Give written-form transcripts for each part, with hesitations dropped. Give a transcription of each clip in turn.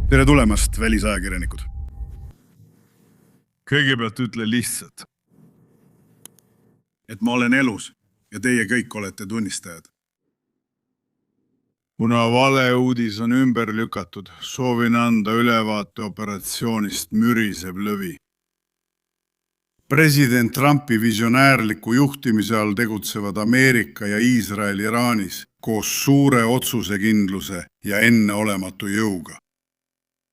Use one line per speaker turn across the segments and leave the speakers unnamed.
Tere tulemast, välisajakirjanikud.
Kõigepealt ütle lihtsalt,
Et ma olen elus ja teie kõik olete tunnistajad.
kuna valeuudis on ümber lükatud, soovin anda ülevaate operatsioonist Mürisev lõvi.
President Trumpi visionäärliku juhtimise all tegutsevad Ameerika ja Iisrael Iraanis koos suure otsusekindluse ja enneolematu jõuga.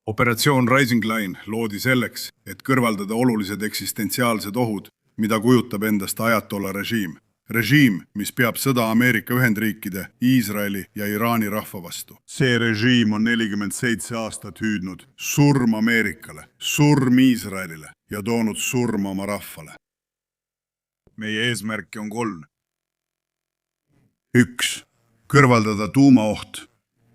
Operatsioon Rising Line loodi selleks, et kõrvaldada olulised eksistentsiaalsed ohud, mida kujutab endast ajatolla režiim. Režiim, mis peab sõda Ameerika Ühendriikide, Iisraeli ja Iraani rahva vastu.
See režiim on 47 aastat hüüdnud
Surm Ameerikale, surm Iisraelile ja toonud surma oma rahvale.
Meie eesmärki on 3.
1. Kõrvaldada tuumaoht.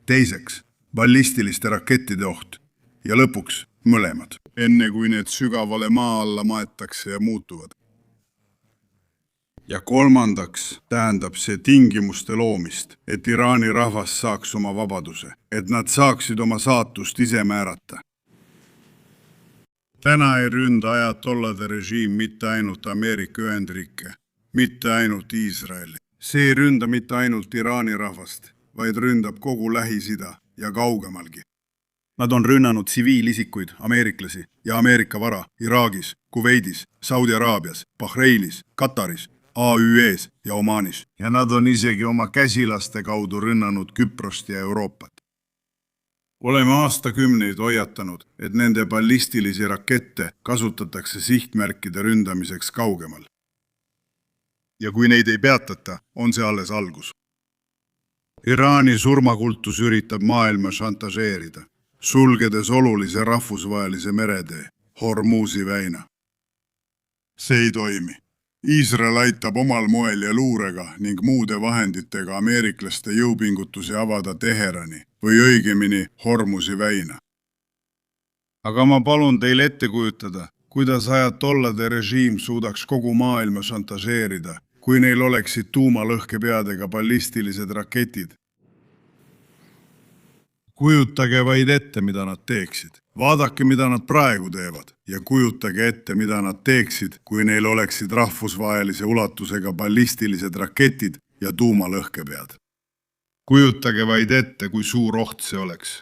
2. Ballistiliste rakettide oht. Ja lõpuks mõlemad,
enne kui need sügavale maa alla maetakse ja muutuvad.
Ja 3. tähendab see tingimuste loomist, et Iraani rahvas saaks oma vabaduse, et nad saaksid oma saatust ise määrata. Täna ei ründa ajatollade režiim mitte ainult Ameerika Ühendriike, mitte ainult Iisraeli. See ei ründa mitte ainult Iraani rahvast, vaid ründab kogu Lähis-Ida ja kaugemalgi. Nad on rünnanud tsiviilisikuid, ameeriklasi ja Ameerika vara Iraagis, Kuveidis, Saudi Araabias, Bahreinis, Kataris, AÜEs ja Omaanis. Ja nad on isegi oma käsilaste kaudu rünnanud Küprost ja Euroopat. Oleme aastakümneid hoiatanud, et nende ballistilisi rakette kasutatakse sihtmärkide ründamiseks kaugemal. Ja kui neid ei peatata, on see alles algus. Iraani surmakultus üritab maailma šantažeerida, sulgedes olulise rahvusvahelise meretee, Hormuzi väina. See ei toimi. Iisrael aitab omal moel ja luurega ning muude vahenditega ameeriklaste jõupingutusi avada Teherani või õigemini Hormuzi väina. Aga ma palun teil ette kujutada, kuidas ajatollade režiim suudaks kogu maailma šantažeerida, kui neil oleksid tuumalõhkepeadega ballistilised raketid. Kujutage vaid ette, mida nad teeksid. Vaadake, mida nad praegu teevad ja kujutage ette, mida nad teeksid, kui neil oleksid rahvusvahelise ulatusega ballistilised raketid ja tuumalõhkepead. Kujutage vaid ette, kui suur oht see oleks.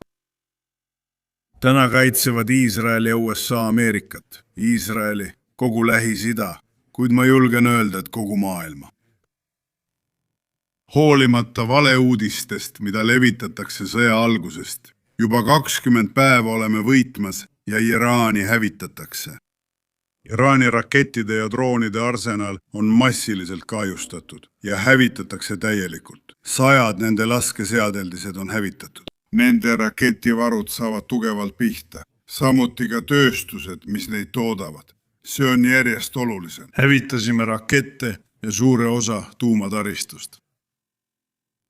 Täna kaitsevad Iisrael ja USA Ameerikat, Iisraeli, kogu Lähis-Ida, kuid ma julgen öelda, et kogu maailma. Hoolimata valeuudistest, mida levitatakse sõja algusest, juba 20 päeva oleme võitmas ja Iraani hävitatakse. Iraani rakettide ja droonide arsenal on massiliselt kahjustatud ja hävitatakse täielikult. 100 nende laskeseadeldised on hävitatud. Nende raketivarud saavad tugevalt pihta, samuti ka tööstused, mis neid toodavad. See on järjest olulisem. Hävitasime rakette ja suure osa tuumataristust.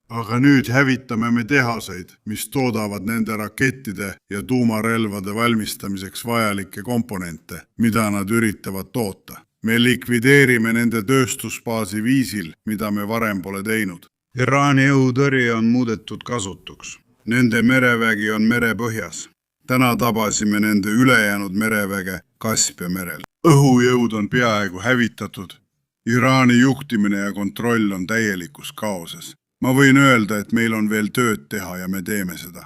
Aga nüüd hävitame me tehaseid, mis toodavad nende rakettide ja tuumarelvade valmistamiseks vajalikke komponente, mida nad üritavad toota. Me likvideerime nende tööstusbaasi viisil, mida me varem pole teinud. Iraani õhutõrje on muudetud kasutuks. Nende merevägi on merepõhjas. Täna tabasime nende ülejäänud mereväge Kaspia merel. Õhujõud on peaaegu hävitatud. Iraani juhtimine ja kontroll on täielikus kaoses. Ma võin öelda, et meil on veel tööd teha ja me teeme seda.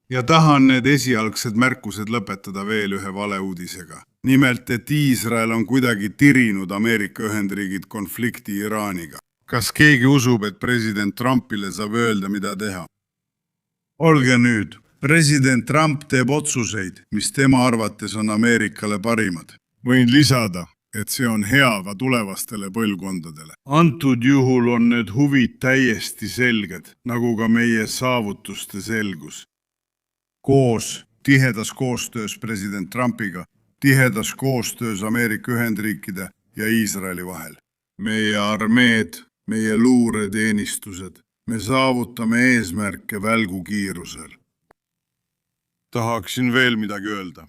Ja tahan need esialgsed märkused lõpetada veel ühe valeuudisega. Nimelt, et Iisrael on kuidagi tirinud Ameerika Ühendriigid konflikti Iraaniga. Kas keegi usub, et president Trumpile saab öelda, mida teha? Olge nüüd, president Trump teeb otsuseid, mis tema arvates on Ameerikale parimad. Võin lisada, et see on hea ka tulevastele põlvkondadele. Antud juhul on need huvid täiesti selged, nagu ka meie saavutuste selgus. Koos, tihedas koostöös president Trumpiga, tihedas koostöös Ameerika Ühendriikide ja Iisraeli vahel. Meie armeed, meie luureteenistused, me saavutame eesmärke välgukiirusel. Tahaksin veel midagi öelda.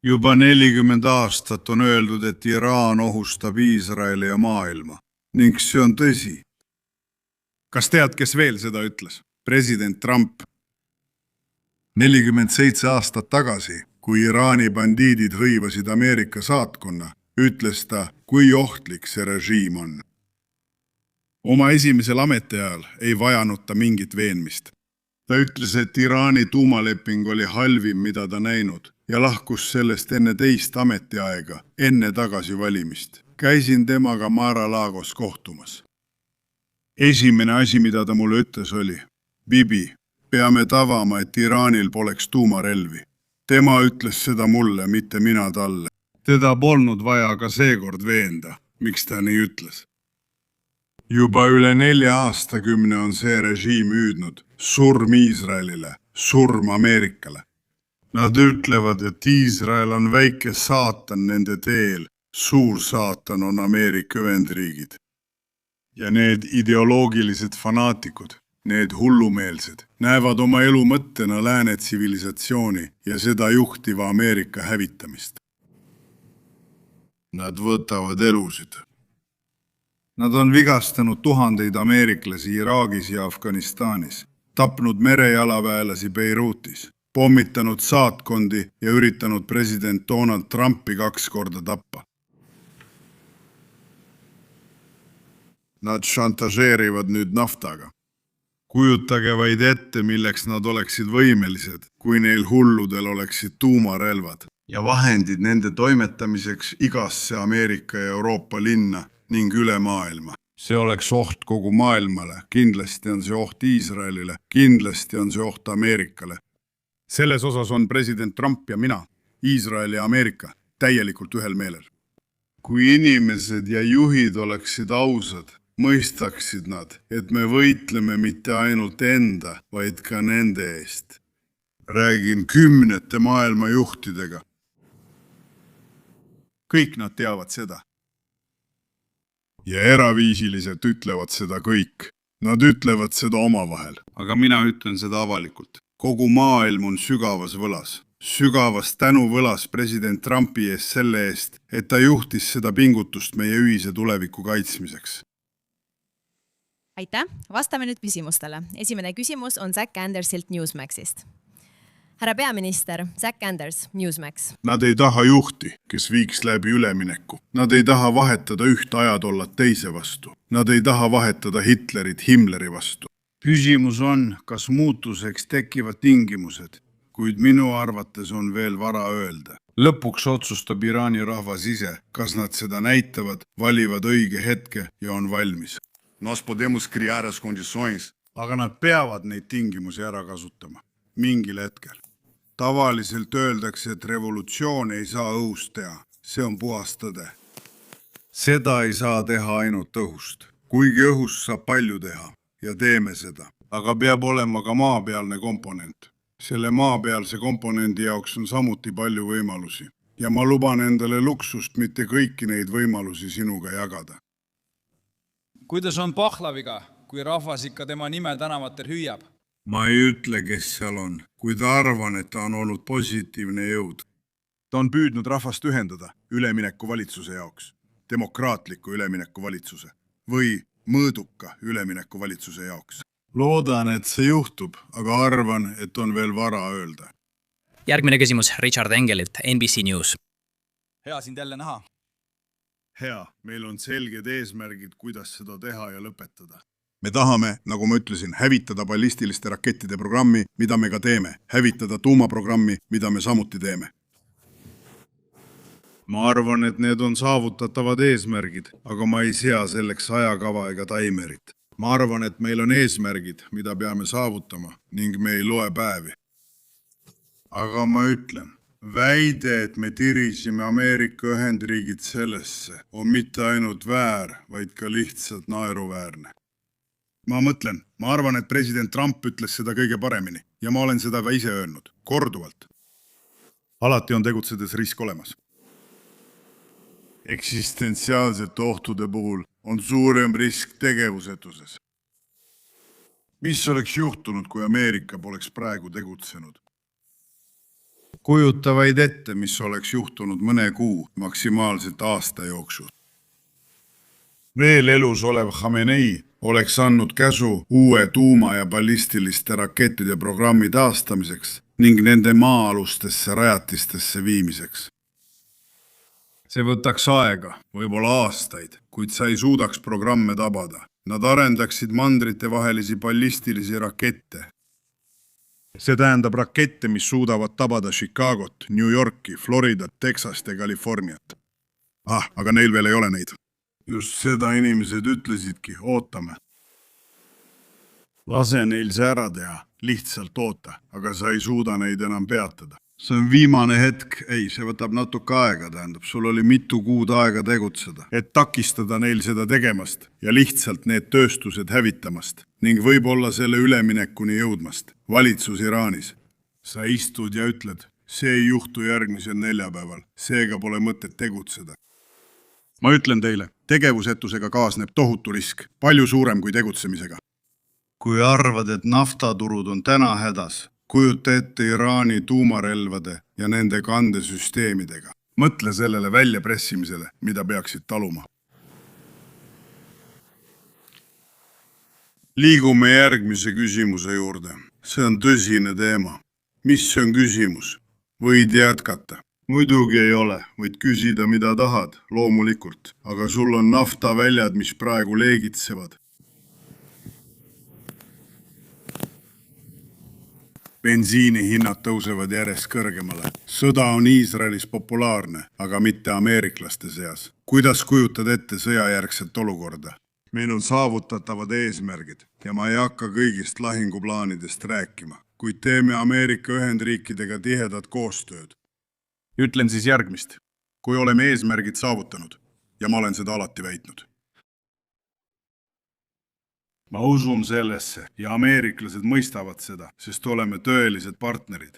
Juba 40 aastat on öeldud, et Iraan ohustab Iisraeli ja maailma. Ning see on tõsi. Kas tead, kes veel seda ütles? President Trump 47 aastat tagasi, kui Iraani bandiidid hõivasid Ameerika saatkonna, ütles ta, kui ohtlik see režiim on. Oma esimesel ametiajal ei vajanud ta mingit veenmist. Ta ütles, et Iraani tuumaleping oli halvim, mida ta näinud, ja lahkus sellest enne teist ametiaega, enne tagasivalimist. Käisin temaga Mar-a-Lagos kohtumas. Esimene asi, mida ta mulle ütles, oli: Bibi, peame tavama, et Iraanil poleks tuumarelvi. Tema ütles seda mulle, mitte mina talle. Teda polnud vaja ka seekord veenda, miks ta nii ütles. Juba üle 4 aastakümne on see režiim hüüdnud surm Iisraelile, surm Ameerikale. Nad ütlevad, et Iisrael on väike saatan nende teel, suur saatan on Ameerika Ühendriigid. Ja need ideoloogilised fanaatikud, need hullumeelsed, näevad oma elu mõttena lääne tsivilisatsiooni ja seda juhtiva Ameerika hävitamist. Nad võtavad elusid. Nad on vigastanud tuhandeid ameeriklasi Iraagis ja Afganistanis, tapnud merejalaväelasi Beirutis, pommitanud saatkondi ja üritanud president Donald Trumpi 2 korda tappa. Nad šantažeerivad nüüd naftaga. Kujutage vaid ette, milleks nad oleksid võimelised, kui neil hulludel oleksid tuumarelvad ja vahendid nende toimetamiseks igasse Ameerika ja Euroopa linna ning üle maailma. See oleks oht kogu maailmale, kindlasti on see oht Iisraelile, kindlasti on see oht Ameerikale. Selles osas on president Trump ja mina, Iisrael ja Ameerika, täielikult ühel meelel. Kui inimesed ja juhid oleksid ausad, mõistaksid nad, et me võitleme mitte ainult enda, vaid ka nende eest. Räägin 10 maailma juhtidega. Kõik nad teavad seda. Ja eraviisiliselt ütlevad seda kõik. Nad ütlevad seda omavahel, aga mina ütlen seda avalikult. Kogu maailm on sügavas võlas. Sügavas tänuvõlas president Trumpi ees selle eest, et ta juhtis seda pingutust meie ühise tuleviku kaitsmiseks.
Aitäh! Vastame nüüd küsimustele. Esimene küsimus on Zack Andersilt Newsmaxist. Härra peaminister, Zack Anders, Newsmax.
Nad ei taha juhti, kes viiks läbi ülemineku. Nad ei taha vahetada üht ajatollat teise vastu. Nad ei taha vahetada Hitlerit Himmleri vastu. Küsimus on, kas muutuseks tekivad tingimused, kuid minu arvates on veel vara öelda. Lõpuks otsustab Iraani rahvas ise, kas nad seda näitavad, valivad õige hetke ja on valmis. Nós podemos criar as condições. Aga nad peavad neid tingimusi ära kasutama. Mingil hetkel. Tavaliselt öeldakse, et revolutsioon ei saa õhust teha. See on puhas tõde. Seda ei saa teha ainult õhust. Kuigi õhust saab palju teha ja teeme seda. Aga peab olema ka maapealne komponent. Selle maapealse komponendi jaoks on samuti palju võimalusi. Ja ma luban endale luksust mitte kõiki neid võimalusi sinuga jagada.
Kuidas on Pahlaviga, kui rahvas ikka tema nime tänavatel hüüab?
Ma ei ütle, kes seal on, kuid arvan, et ta on olnud positiivne jõud. Ta on püüdnud rahvast ühendada ülemineku valitsuse jaoks, demokraatliku ülemineku valitsuse või mõõduka ülemineku valitsuse jaoks. Loodan, et see juhtub, aga arvan, et on veel vara öelda.
Järgmine küsimus Richard Engelilt, NBC News.
Hea sind jälle näha.
Hea, meil on selged eesmärgid, kuidas seda teha ja lõpetada. Me tahame, nagu ma ütlesin, hävitada ballistiliste rakettide programmi, mida me ka teeme. Hävitada tuumaprogrammi, mida me samuti teeme. Ma arvan, et need on saavutatavad eesmärgid, aga ma ei sea selleks ajakava ega taimerit. Ma arvan, et meil on eesmärgid, mida peame saavutama ning me ei loe päevi. Aga ma ütlen, väide, et me tirisime Ameerika Ühendriigid sellesse, on mitte ainult väär, vaid ka lihtsalt naeruväärne. Ma mõtlen, ma arvan, et president Trump ütles seda kõige paremini ja ma olen seda ka ise öelnud, korduvalt. Alati on tegutsedes risk olemas. Eksistentsiaalsete ohtude puhul on suurem risk tegevusetuses. Mis oleks juhtunud, kui Ameerika poleks praegu tegutsenud? Kujuta vaid ette, mis oleks juhtunud mõne kuu, maksimaalselt aasta jooksul. Veel elus olev Khamenei oleks andnud käsu uue tuuma- ja ballistiliste rakettide programmi taastamiseks ning nende maa-alustesse rajatistesse viimiseks. See võtaks aega, võib-olla aastaid, kuid sa ei suudaks programme tabada. Nad arendaksid mandritevahelisi ballistilisi rakette. See tähendab rakette, mis suudavad tabada Chicagot, New Yorki, Floridat, Texast ja Californiat. Aga neil veel ei ole neid. Just seda inimesed ütlesidki, ootame. Lase neil see ära teha, lihtsalt oota, aga sa ei suuda neid enam peatada. See on viimane hetk, see võtab natuke aega, tähendab, sul oli mitu kuud aega tegutseda, et takistada neil seda tegemast ja lihtsalt need tööstused hävitamast ning võib-olla selle üleminekuni jõudmast, valitsus Iraanis. Sa istud ja ütled, see ei juhtu järgmisel neljapäeval, seega pole mõtet tegutseda. Ma ütlen teile, tegevusetusega kaasneb tohutu risk, palju suurem kui tegutsemisega. Kui arvad, et naftaturud on täna hädas, kujuta ette Iraani tuumarelvade ja nende kandesüsteemidega. Mõtle sellele väljapressimisele, mida peaksid taluma. Liigume järgmise küsimuse juurde. See on tõsine teema. Mis on küsimus? Võid jätkata. Muidugi ei ole, võid küsida mida tahad, loomulikult, aga sul on naftaväljad, mis praegu leegitsevad. Bensiini hinnad tõusevad järjest kõrgemale. Sõda on Iisraelis populaarne, aga mitte ameeriklaste seas. Kuidas kujutad ette sõjajärgset olukorda? Meil on saavutatavad eesmärgid ja ma ei hakka kõigist lahinguplaanidest rääkima, kuid teeme Ameerika Ühendriikidega tihedat koostööd. Ütlen siis järgmist. Kui oleme eesmärgid saavutanud, ja ma olen seda alati väitnud. Ma usun sellesse ja ameeriklased mõistavad seda, sest oleme tõelised partnerid.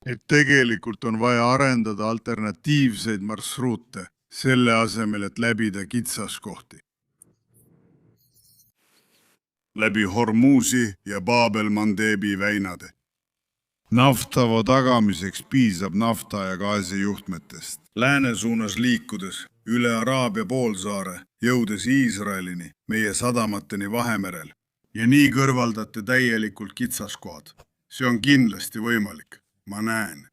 Et tegelikult on vaja arendada alternatiivseid marsruute, selle asemel, et läbida kitsaskohti. Läbi Hormuzi ja Babel-Mandebi väinade. Naftavo tagamiseks piisab nafta ja gaasi juhtmetest. Lääne suunas liikudes üle Araabia poolsaare, jõudes Iisraelini, meie sadamateni Vahemerel. Ja nii kõrvaldate täielikult kitsaskohad. See on kindlasti võimalik. Ma näen.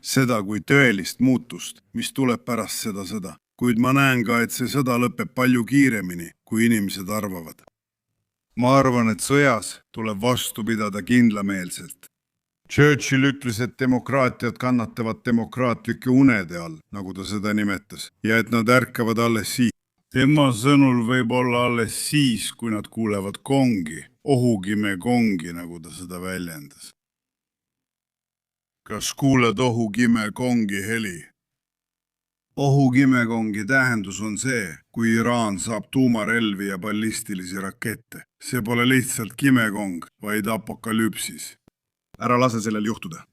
Seda kui tõelist muutust, mis tuleb pärast seda sõda. Kuid ma näen ka, et see sõda lõpeb palju kiiremini, kui inimesed arvavad. Ma arvan, et sõjas tuleb vastu pidada kindlameelselt. Churchill ütles, et demokraatiad kannatavad demokraatlike unede all, nagu ta seda nimetas, ja et nad ärkavad alles siis. Tema sõnul võib olla alles siis, kui nad kuulevad kongi, ohukime kongi, nagu ta seda väljendas. Kas kuuled ohukime kongi heli? Ohukimekongi tähendus on see, kui Iraan saab tuumarelvi ja ballistilisi rakette. See pole lihtsalt kimekong, vaid apokalüpsis. Ära lase sellel juhtuda.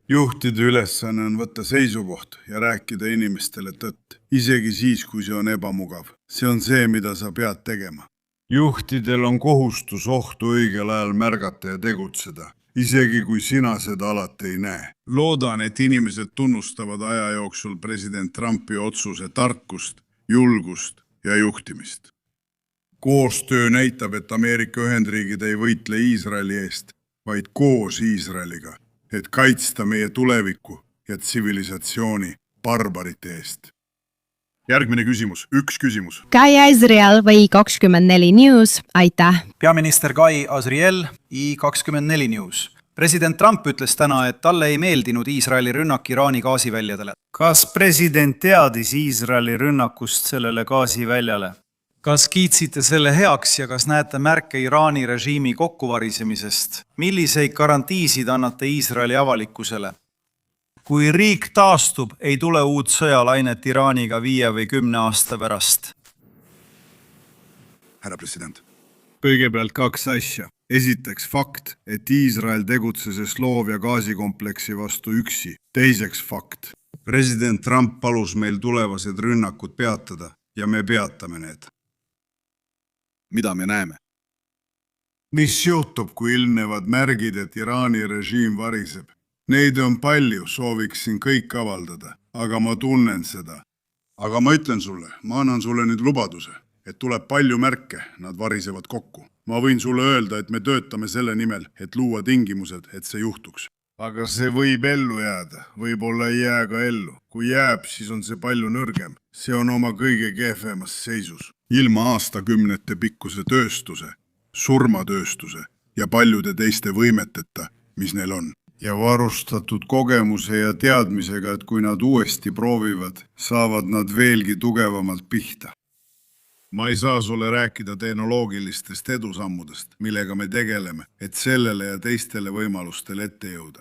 Juhtide ülesanne on võtta seisukoht ja rääkida inimestele tõtt, isegi siis, kui see on ebamugav. See on see, mida sa pead tegema. Juhtidel on kohustus ohtu õigel ajal märgata ja tegutseda. Isegi kui sina seda alati ei näe. Loodan, et inimesed tunnustavad aja jooksul president Trumpi otsuse tarkust, julgust ja juhtimist. Koostöö näitab, et Ameerika Ühendriigid ei võitle Iisraeli eest, vaid koos Iisraeliga, et kaitsta meie tulevikku ja tsivilisatsiooni barbarite eest. Järgmine küsimus, üks küsimus.
Kai Azriel või I24 News, aitäh!
Peaminister Kai Azriel, I24 News. President Trump ütles täna, et talle ei meeldinud Iisraeli rünnak Iraani gaasiväljadele.
Kas president teadis Iisraeli rünnakust sellele gaasiväljale?
Kas kiitsite selle heaks ja kas näete märke Iraani režiimi kokkuvarisemisest? Milliseid garantiisid annate Iisraeli avalikkusele? Kui riik taastub, ei tule uut sõjalainet Iraaniga 5 või 10 aasta pärast.
Härra president. Kõigepealt 2 asja. Esiteks fakt, et Iisrael tegutses Slovja gaasikompleksi vastu üksi. Teiseks fakt. President Trump palus meil tulevased rünnakud peatada ja me peatame need. Mida me näeme? Mis juhtub, kui ilmnevad märgid, et Iraani režiim variseb? Neid on palju, sooviksin kõik avaldada, aga ma tunnen seda. aga ma ütlen sulle, ma annan sulle nüüd lubaduse, et tuleb palju märke, nad varisevad kokku. Ma võin sulle öelda, et me töötame selle nimel, et luua tingimused, et see juhtuks.
aga see võib ellu jääda, võib-olla ei jää ka ellu. Kui jääb, siis on see palju nõrgem. See on oma kõige kehvemas seisus.
Ilma aastakümnete pikkuse tööstuse, surmatööstuse ja paljude teiste võimeteta, mis neil on.
Ja varustatud kogemuse ja teadmisega, et kui nad uuesti proovivad, saavad nad veelgi tugevamalt pihta.
Ma ei saa sulle rääkida tehnoloogilistest edusammudest, millega me tegeleme, et sellele ja teistele võimalustele ette jõuda.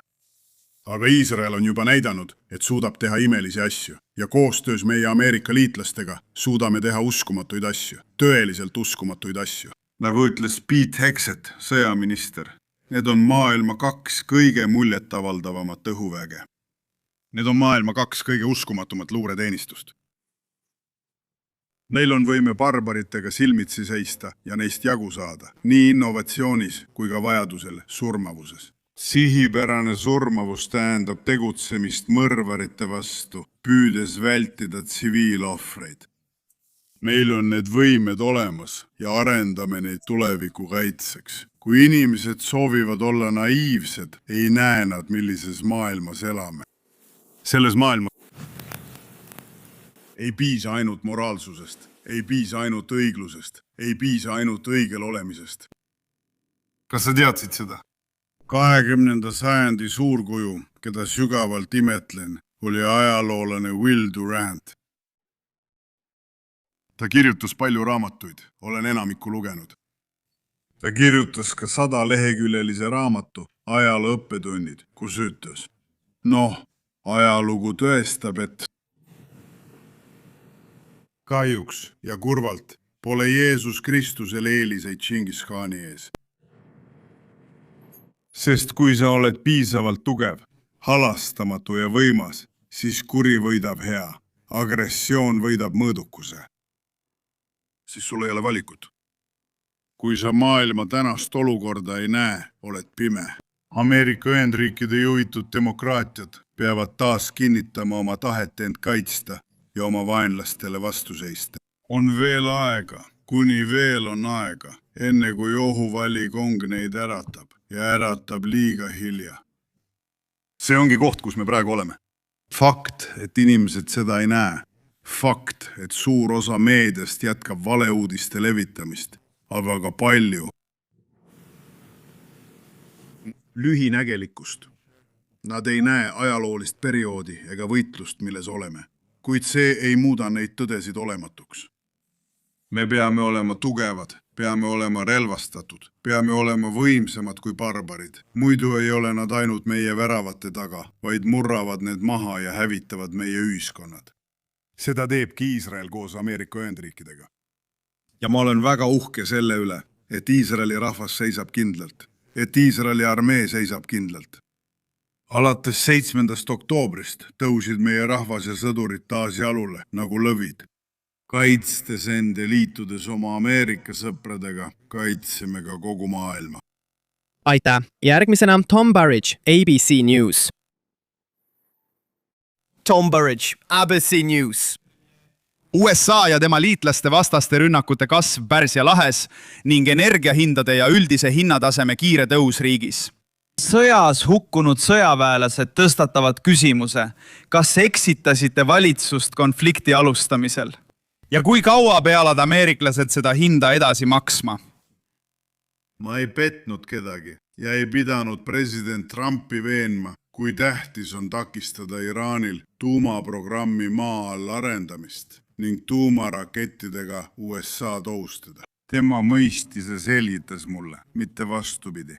Aga Iisrael on juba näidanud, et suudab teha imelisi asju ja koostöös meie Ameerika liitlastega suudame teha uskumatuid asju, tõeliselt uskumatuid asju.
Nagu ütles Pete Hegseth, sõjaminister,
need on maailma 2 kõige muljetavaldavamat õhuväge. Need on maailma 2 kõige uskumatumat luureteenistust. Neil on võime barbaritega silmitsi seista ja neist jagu saada, nii innovatsioonis kui ka vajadusel surmavuses.
Sihipärane surmavus tähendab tegutsemist mõrvarite vastu, püüdes vältida tsiviilohvreid.
Meil on need võimed olemas ja arendame neid tuleviku kaitseks. Kui inimesed soovivad olla naiivsed, ei näe nad, millises maailmas elame. Selles maailmas ei piisa ainult moraalsusest, ei piisa ainult õiglusest, ei piisa ainult õigel olemisest.
Kas sa teadsid seda?
20. sajandi suurkuju, keda sügavalt imetlen, oli ajaloolane Will Durant. Ta kirjutas palju raamatuid, olen enamikku lugenud. Ta kirjutas ka 100-leheküljelise raamatu Ajaloo õppetunnid, kus ütles. Ajalugu tõestab, et kahjuks ja kurvalt pole Jeesus Kristusel eeliseid Džingis Khani ees. Sest kui sa oled piisavalt tugev, halastamatu ja võimas, siis kuri võidab hea, agressioon võidab mõõdukuse. Siis sul ei ole valikut. Kui sa maailma tänast olukorda ei näe, oled pime. Ameerika Ühendriikide juhitud demokraatiad peavad taas kinnitama oma tahet end kaitsta ja oma vaenlastele vastu seista. On veel aega, kuni veel on aega, enne kui ohuvalikong neid äratab ja äratab liiga hilja. See ongi koht, kus me praegu oleme. Fakt, et inimesed seda ei näe. Fakt, et suur osa meediast jätkab valeuudiste levitamist, aga ka palju lühinägelikkust. Nad ei näe ajaloolist perioodi ega võitlust, milles oleme, kuid see ei muuda neid tõdesid olematuks. Me peame olema tugevad, peame olema relvastatud, peame olema võimsamad kui barbarid. Muidu ei ole nad ainult meie väravate taga, vaid murravad need maha ja hävitavad meie ühiskonnad. Seda teebki Iisrael koos Ameerika Ühendriikidega. Ja ma olen väga uhke selle üle, et Iisraeli rahvas seisab kindlalt, et Iisraeli armee seisab kindlalt. Alates 7. oktoobrist tõusid meie rahvas ja sõdurid taas jalule nagu lõvid. Kaitstes end ja liitudes oma Ameerika sõpradega, kaitseme ka kogu maailma.
Aitäh! Järgmisena Tom Burridge, ABC News.
Tom Burridge, ABC News. USA ja tema liitlaste vastaste rünnakute kasv Pärsia lahes ning energiahindade ja üldise hinnataseme kiire tõus riigis.
Sõjas hukkunud sõjaväelased tõstatavad küsimuse, kas eksitasite valitsust konflikti alustamisel?
Ja kui kaua peavad ameeriklased seda hinda edasi maksma?
Ma ei petnud kedagi ja ei pidanud president Trumpi veenma, kui tähtis on takistada Iraanil tuumaprogrammi maa all arendamist ning tuumarakettidega USA ohustada. Tema mõistis ja selgitas mulle, mitte vastupidi.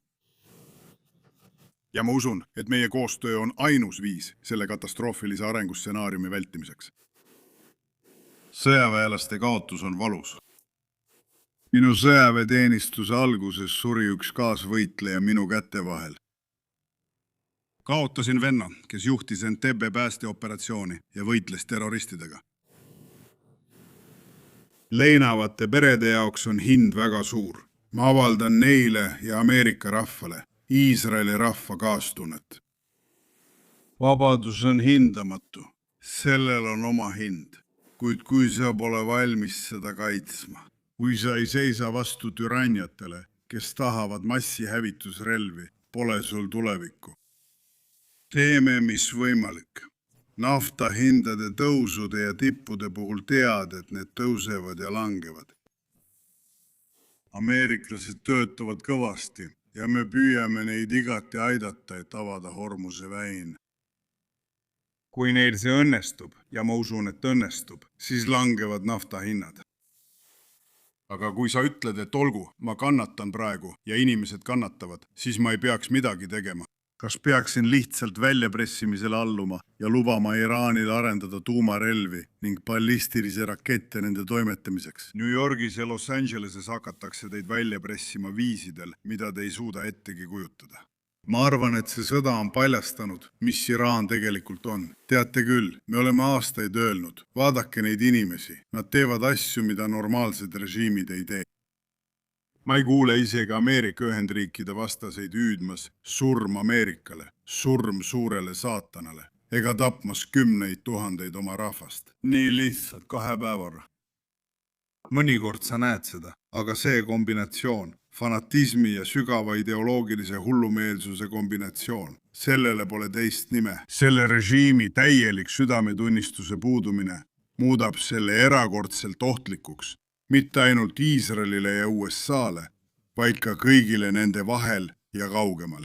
Ja ma usun, et meie koostöö on ainus viis selle katastroofilise arengustsenaariumi vältimiseks. Sõjaväelaste kaotus on valus. Minu sõjaväeteenistuse alguses suri üks kaasvõitleja minu käte vahel. Kaotasin venna, kes juhtis Entebbe päästeoperatsiooni ja võitles terroristidega. Leinavate perede jaoks on hind väga suur. Ma avaldan neile ja Ameerika rahvale, Iisraeli rahva kaastunnet. Vabadus on hindamatu. Sellel on oma hind. kuid kui sa pole valmis seda kaitsma, kui sa ei seisa vastu türanniatele, kes tahavad massihävitusrelvi, pole sul tulevikku. Teeme, mis võimalik. Nafta hindade tõusude ja tippude puhul tead, et need tõusevad ja langevad. Ameeriklased töötavad kõvasti ja me püüame neid igati aidata, et avada Hormuse väin. Kui neil see õnnestub, ja ma usun, et õnnestub, siis langevad nafta hinnad. Aga kui sa ütled, et olgu, ma kannatan praegu ja inimesed kannatavad, siis ma ei peaks midagi tegema. Kas peaksin lihtsalt väljapressimisele alluma ja lubama Iraanil arendada tuumarelvi ning ballistilisi rakette nende toimetamiseks? New Yorgis ja Los Angeleses hakatakse teid välja pressima viisidel, mida te ei suuda ettegi kujutada. Ma arvan, et see sõda on paljastanud, mis Iraan tegelikult on. Teate küll, me oleme aastaid öelnud, vaadake neid inimesi, nad teevad asju, mida normaalsed režiimid ei tee. Ma ei kuule isegi Ameerika Ühendriikide vastaseid hüüdmas surm Ameerikale, surm suurele saatanale, ega tapmas 10 000 oma rahvast. Nii lihtsalt 2 päevaga. Mõnikord sa näed seda, aga see kombinatsioon, fanatismi ja sügava ideoloogilise hullumeelsuse kombinatsioon, sellele pole teist nime. Selle režiimi täielik südametunnistuse puudumine muudab selle erakordselt ohtlikuks. Mitte ainult Iisraelile ja USA'le, vaid ka kõigile nende vahel ja kaugemale.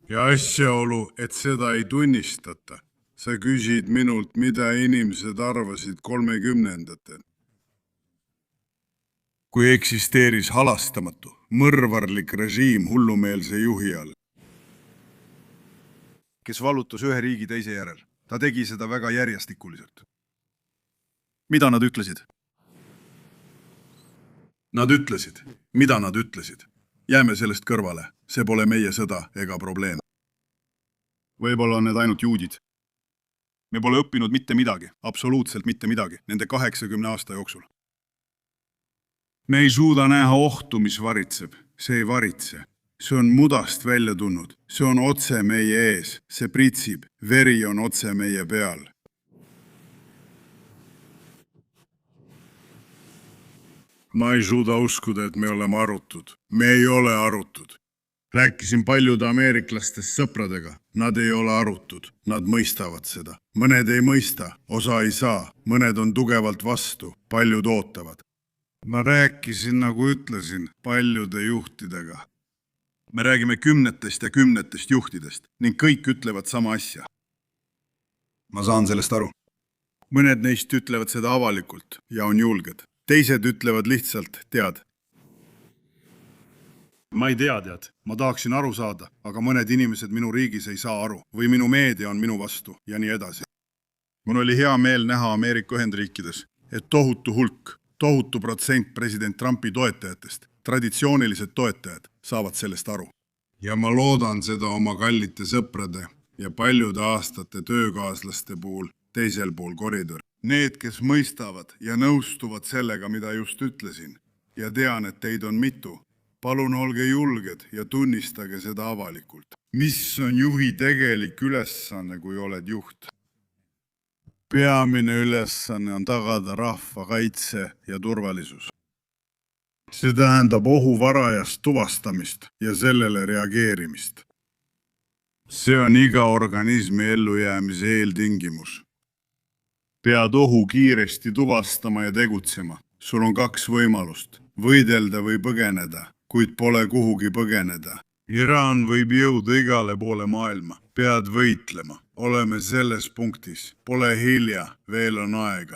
Ja asjaolu, et seda ei tunnistata. Sa küsid minult, mida inimesed arvasid 30-ndatel. Kui eksisteeris halastamatu, mõrvarlik režiim hullumeelse juhi all, kes vallutas ühe riigi teise järel. Ta tegi seda väga järjestikuliselt. Mida nad ütlesid? Nad ütlesid. Mida nad ütlesid? Jääme sellest kõrvale. See pole meie sõda ega probleem. Võib-olla on need ainult juudid. Me pole õppinud mitte midagi, absoluutselt mitte midagi, nende 80 aasta jooksul. Me ei suuda näha ohtu, mis varitseb. See ei varitse. See on mudast välja tulnud. See on otse meie ees. See pritsib. Veri on otse meie peal. Ma ei suuda uskuda, et me oleme arutud. Me ei ole arutud. Rääkisin paljude ameeriklastest sõpradega. Nad ei ole arutud. Nad mõistavad seda. Mõned ei mõista. Osa ei saa. Mõned on tugevalt vastu. Paljud ootavad. Ma rääkisin, nagu ütlesin, paljude juhtidega. Me räägime kümnetest ja kümnetest juhtidest ning kõik ütlevad sama asja. Ma saan sellest aru. Mõned neist ütlevad seda avalikult ja on julged. Teised ütlevad lihtsalt, tead. Ma ei tea. Ma tahaksin aru saada, aga mõned inimesed minu riigis ei saa aru või minu meedia on minu vastu ja nii edasi. Mul oli hea meel näha Ameerika Ühendriikides, et tohutu protsent president Trumpi toetajatest, traditsioonilised toetajad, saavad sellest aru. Ja ma loodan seda oma kallite sõprade ja paljude aastate töökaaslaste puhul teisel pool koridor. Need, kes mõistavad ja nõustuvad sellega, mida just ütlesin, ja tean, et teid on mitu, palun olge julged ja tunnistage seda avalikult. Mis on juhi tegelik ülesanne, kui oled juht? Peamine ülesanne on tagada rahva kaitse ja turvalisus. See tähendab ohu varajast tuvastamist ja sellele reageerimist. See on iga organismi ellujäämise eeltingimus. Pead ohu kiiresti tuvastama ja tegutsema. Sul on 2 võimalust. Võidelda või põgeneda, kuid pole kuhugi põgeneda. Iraan võib jõuda igale poole maailma. Pead võitlema. Oleme selles punktis. Pole hilja, veel on aega.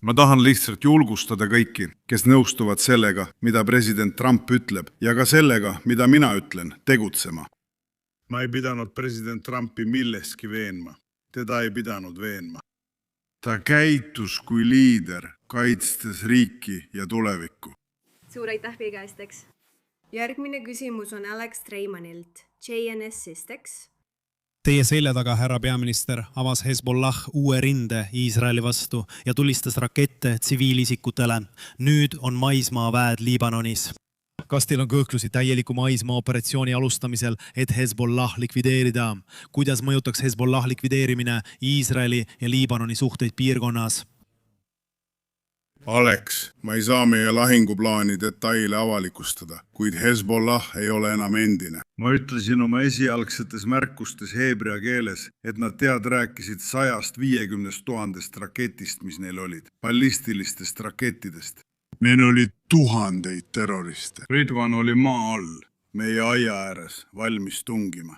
Ma tahan lihtsalt julgustada kõiki, kes nõustuvad sellega, mida president Trump ütleb, ja ka sellega, mida mina ütlen, tegutsema. Ma ei pidanud president Trumpi milleski veenma. Teda ei pidanud veenma. Ta käitus kui liider, kaitstes riiki ja tulevikku.
Suur aitäh kõigesteks. Järgmine küsimus on Alex Treimanilt, JNS-isteks.
Teie selja taga, härra peaminister, avas Hezbollah uue rinde Iisraeli vastu ja tulistas rakette tsiviilisikutele. Nüüd on maismaaväed Liibanonis. Kas teil on kõhklusi täieliku maismaa-operatsiooni alustamisel, et Hezbollah likvideerida? Kuidas mõjutaks Hezbollah likvideerimine Iisraeli ja Liibanoni suhteid piirkonnas?
Alex, ma ei saa meie lahinguplaani detaile avalikustada, kuid Hezbollah ei ole enam endine.
ma ütlesin oma esialgsetes märkustes heebrea keeles, et nad rääkisid 150 000 raketist, mis neil olid, ballistilistest rakettidest.
Meil oli tuhandeid terroriste. Ridvan oli maa all, meie aia ääres, valmis tungima.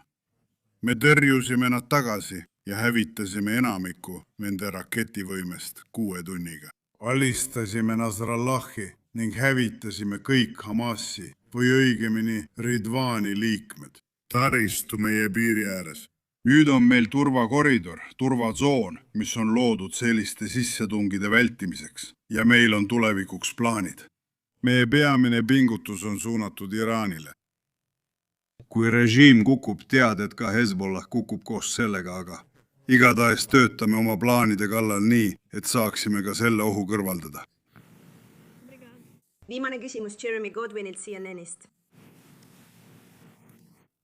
Me tõrjusime nad tagasi ja hävitasime enamiku nende raketivõimest 6 tunniga. Alistasime Nasrallahi ning hävitasime kõik Hamasi või õigemini Ridvani liikmed. Taristu meie piiri ääres. Nüüd on meil turvakoridor, turvatsoon, mis on loodud selliste sissetungide vältimiseks ja meil on tulevikuks plaanid. Meie peamine pingutus on suunatud Iraanile. Kui režiim kukub, tead, et ka Hezbollah kukub koos sellega, aga igatahes töötame oma plaanide kallal nii, et saaksime ka selle ohu kõrvaldada.
Viimane küsimus Jeremy Godwinilt CNN-ist.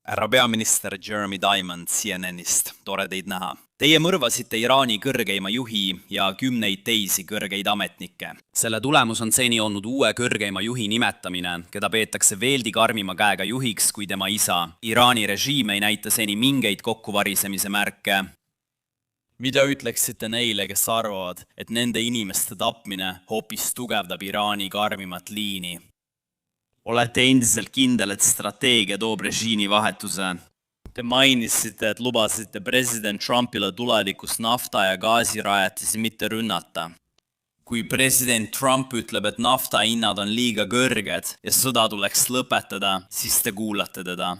Härra peaminister Jeremy Diamond CNN-ist, tore teid näha. Teie mõrvasite Iraani kõrgeima juhi ja 10 teisi kõrgeid ametnikke.
Selle tulemus on seni olnud uue kõrgeima juhi nimetamine, keda peetakse veeldi karmima käega juhiks kui tema isa. Iraani režiim ei näita seni mingeid kokkuvarisemise märke.
Mida ütleksite neile, kes arvavad, et nende inimeste tapmine hoopis tugevdab Iraani karmimat liini? Olete endiselt kindel, et strateegia toob režiimi vahetuse? Te mainisite, et lubasite president Trumpile tulevikus nafta- ja gaasirajatisi mitte rünnata. Kui president Trump ütleb, et nafta hinnad on liiga kõrged ja sõda tuleks lõpetada, siis te kuulate teda.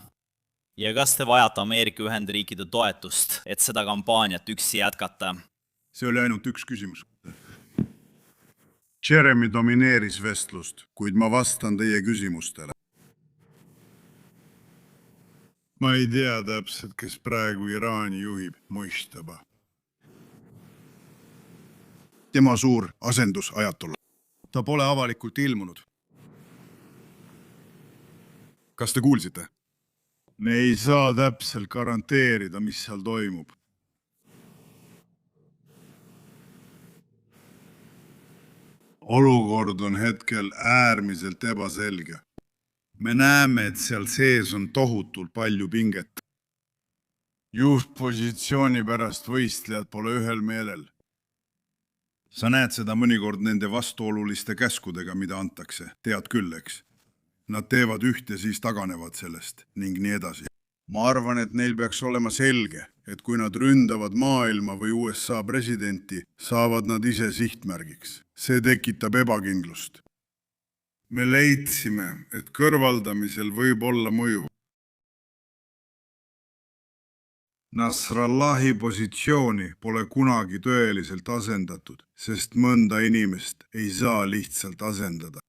Ja kas te vajate Ameerika Ühendriikide toetust, et seda kampaaniat üksi jätkata?
See oli ainult üks küsimus. Jeremy domineeris vestlust, kuid ma vastan teie küsimustele. Ma ei tea täpselt, kes praegu Iraani juhib, Mojtaba. Tema suur asendus ajatolla. Ta pole avalikult ilmunud. Kas te kuulsite? Me ei saa täpselt garanteerida, mis seal toimub. Olukord on hetkel äärmiselt ebaselge. Me näeme, et seal sees on tohutult palju pinget. Juhtpositsiooni pärast võistlejad pole ühel meelel. Sa näed seda mõnikord nende vastuoluliste käskudega, mida antakse. Tead küll, eks? Nad teevad üht ja siis taganevad sellest ning nii edasi. Ma arvan, et neil peaks olema selge, et kui nad ründavad maailma või USA presidenti, saavad nad ise sihtmärgiks. See tekitab ebakindlust. Me leidsime, et kõrvaldamisel võib olla mõju. Nasrallahi positsiooni pole kunagi tõeliselt asendatud, sest mõnda inimest ei saa lihtsalt asendada.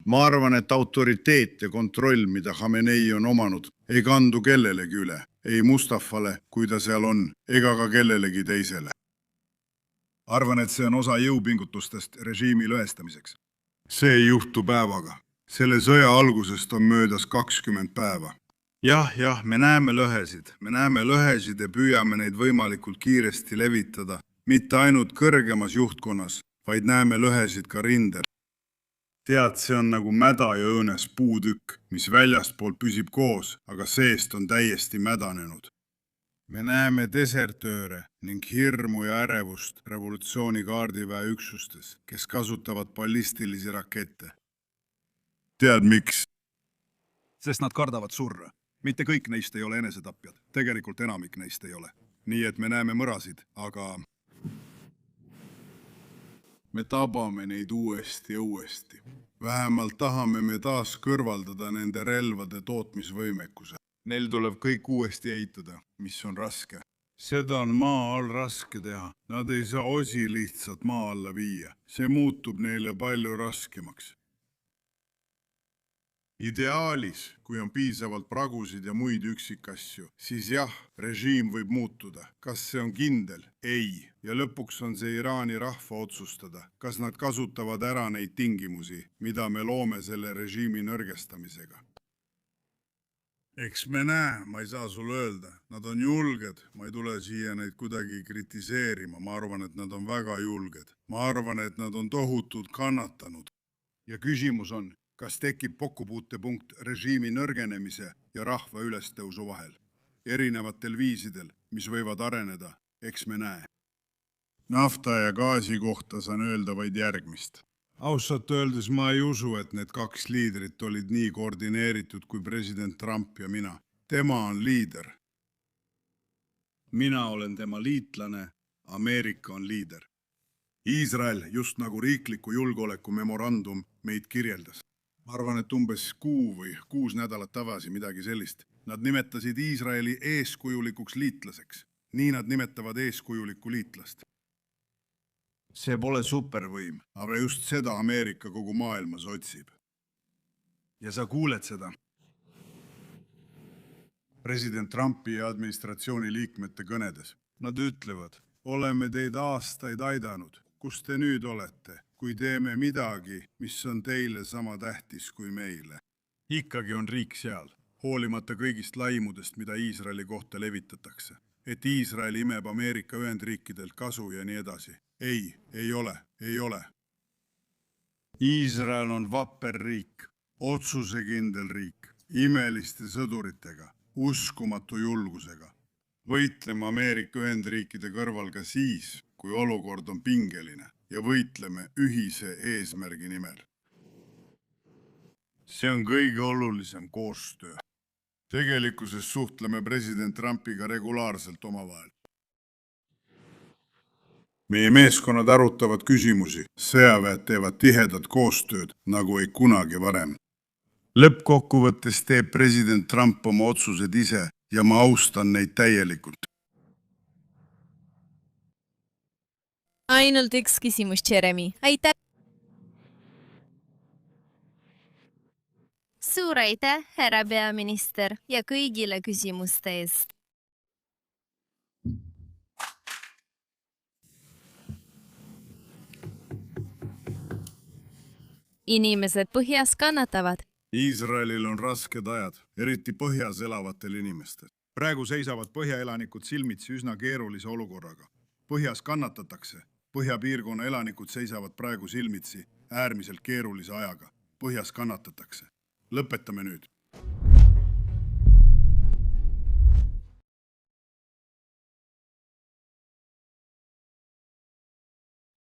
Ma arvan, et autoriteet ja kontroll, mida Khamenei on omanud, ei kandu kellelegi üle, ei Mustafale, kui ta seal on, ega ka kellelegi teisele. Arvan, et see on osa jõupingutustest režiimi lõhestamiseks. See ei juhtu päevaga. Selle sõja algusest on möödas 20 päeva. Jah, me näeme lõhesid. Me näeme lõhesid ja püüame neid võimalikult kiiresti levitada, mitte ainult kõrgemas juhtkonnas, vaid näeme lõhesid ka rindel. Tead, see on nagu mäda ja õõnes puutükk, mis väljastpoolt püsib koos, aga seest on täiesti mädanenud. Me näeme desertööre ning hirmu ja ärevust revolutsioonikaardiväe üksustes, kes kasutavad ballistilisi rakette. Tead miks? Sest nad kardavad surra. Mitte kõik neist ei ole enesetapjad. Tegelikult enamik neist ei ole. Nii et me näeme mõrasid, aga me tabame neid uuesti ja uuesti. Vähemalt tahame me taas kõrvaldada nende relvade tootmisvõimekuse. Neil tuleb kõik uuesti ehitada, mis on raske. Seda on maa all raske teha. Nad ei saa osi lihtsalt maa alla viia. See muutub neile palju raskemaks. ideaalis, kui on piisavalt pragusid ja muid üksikasju, siis jah, režiim võib muutuda. Kas see on kindel? Ei. Ja lõpuks on see Iraani rahva otsustada, kas nad kasutavad ära neid tingimusi, mida me loome selle režiimi nõrgestamisega. Eks me näe, ma ei saa sulle öelda. Nad on julged, ma ei tule siia neid kuidagi kritiseerima. Ma arvan, et nad on väga julged. Ma arvan, et nad on tohutult kannatanud. Ja küsimus on, kas tekib kokkupuutepunkt režiimi nõrgenemise ja rahva ülestõusu vahel? Erinevatel viisidel, mis võivad areneda, eks me näe. Nafta ja gaasi kohta saan öelda vaid järgmist. Ausalt öeldes ma ei usu, et need kaks liidrit olid nii koordineeritud kui president Trump ja mina. Tema on liider. Mina olen tema liitlane, Ameerika on liider. Iisrael, just nagu riikliku julgeoleku memorandum, meid kirjeldas. Ma arvan, et umbes 6 nädalat tagasi midagi sellist. Nad nimetasid Iisraeli eeskujulikuks liitlaseks. Nii nad nimetavad eeskujulikku liitlast. See pole supervõim, aga just seda Ameerika kogu maailmas otsib. Ja sa kuuled seda. President Trumpi ja administratsiooni liikmete kõnedes. Nad ütlevad, oleme teid aastaid aidanud. Kus te nüüd olete, kui teeme midagi, mis on teile sama tähtis kui meile? Ikkagi on riik seal, hoolimata kõigist laimudest, mida Iisraeli kohta levitatakse. Et Iisrael imeb Ameerika Ühendriikidelt kasu ja nii edasi. Ei ole. Iisrael on vapper riik, otsusekindel riik, imeliste sõduritega, uskumatu julgusega. Võitleme Ameerika Ühendriikide kõrval ka siis, kui olukord on pingeline ja võitleme ühise eesmärgi nimel. See on kõige olulisem koostöö. Tegelikkuses suhtleme president Trumpiga regulaarselt omavahel. Meie meeskonnad arutavad küsimusi, sõjaväed teevad tihedat koostööd, nagu ei kunagi varem. Lõppkokkuvõttes teeb president Trump oma otsused ise ja ma austan neid täielikult.
Ainult üks küsimus, Jeremy. Aitäh! Suur aitäh, härra peaminister, ja kõigile küsimuste eest. Inimesed põhjas kannatavad.
Iisraelil on rasked ajad, eriti põhjas elavatel inimestel. Praegu seisavad põhjaelanikud silmitsi üsna keerulise olukorraga. Põhjas kannatatakse. Põhjapiirkonna elanikud seisavad praegu silmitsi äärmiselt keerulise ajaga. Põhjas kannatatakse. Lõpetame nüüd.